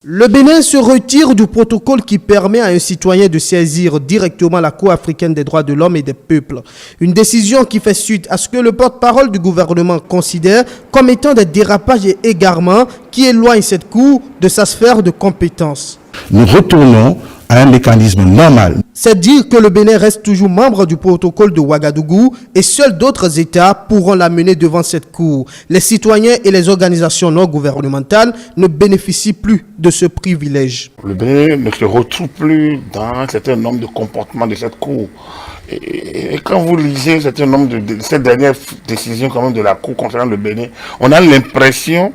Le Bénin se retire du protocole qui permet à un citoyen de saisir directement la Cour africaine des droits de l'homme et des peuples. Une décision qui fait suite à ce que le porte-parole du gouvernement considère comme étant des dérapages et égarements qui éloignent cette Cour de sa sphère de compétence. Nous retournons à un mécanisme normal. C'est dire que le Bénin reste toujours membre du protocole de Ouagadougou et seuls d'autres États pourront l'amener devant cette cour. Les citoyens et les organisations non gouvernementales ne bénéficient plus de ce privilège. Le Bénin ne se retrouve plus dans un certain nombre de comportements de cette cour. Et quand vous lisez un certain nombre de cette dernière décision quand même de la cour concernant le Bénin, on a l'impression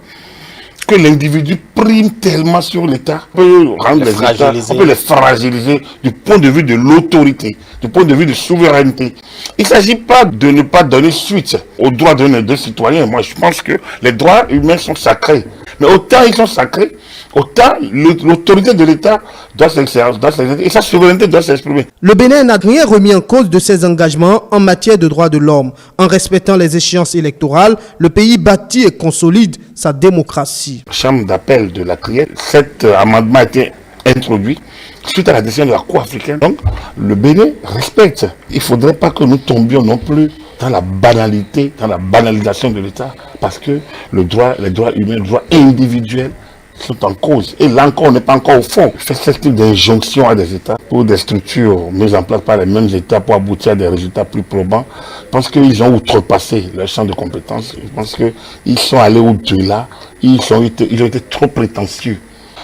que l'individu prime tellement sur l'État, peut rendre les États, on peut les fragiliser du point de vue de l'autorité, du point de vue de souveraineté. Il ne s'agit pas de ne pas donner suite aux droits de citoyens. Moi, je pense que les droits humains sont sacrés. Mais autant ils sont sacrés, autant l'autorité de l'État doit s'exercer et sa souveraineté doit s'exprimer. Le Bénin n'a rien remis en cause de ses engagements en matière de droits de l'homme. En respectant les échéances électorales, le pays bâtit et consolide sa démocratie. Chambre d'appel de la Criée, cet amendement a été introduit suite à la décision de la Cour africaine. Donc, le Bénin respecte. Il ne faudrait pas que nous tombions non plus dans la banalité, dans la banalisation de l'État, parce que les droits humains, les droits individuels sont en cause. Et là encore, on n'est pas encore au fond. Faire ce type d'injonction à des États pour des structures mises en place par les mêmes États pour aboutir à des résultats plus probants. Je pense qu'ils ont outrepassé leur champ de compétences. Je pense qu'ils sont allés au-delà. Ils ont été trop prétentieux.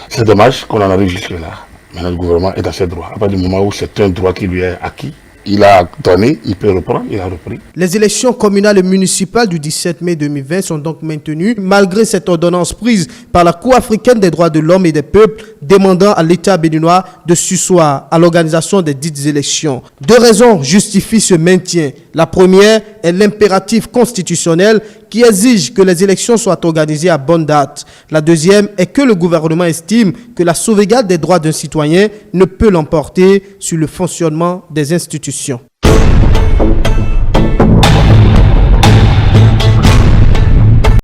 C'est dommage qu'on en arrive jusque-là. Maintenant, le gouvernement est dans ses droits. À partir du moment où c'est un droit qui lui est acquis, il a donné, il peut reprendre, il a repris. Les élections communales et municipales du 17 mai 2020 sont donc maintenues malgré cette ordonnance prise par la Cour africaine des droits de l'homme et des peuples demandant à l'État béninois de s'asseoir à l'organisation des dites élections. Deux raisons justifient ce maintien. La première est l'impératif constitutionnel qui exige que les élections soient organisées à bonne date. La deuxième est que le gouvernement estime que la sauvegarde des droits d'un citoyen ne peut l'emporter sur le fonctionnement des institutions.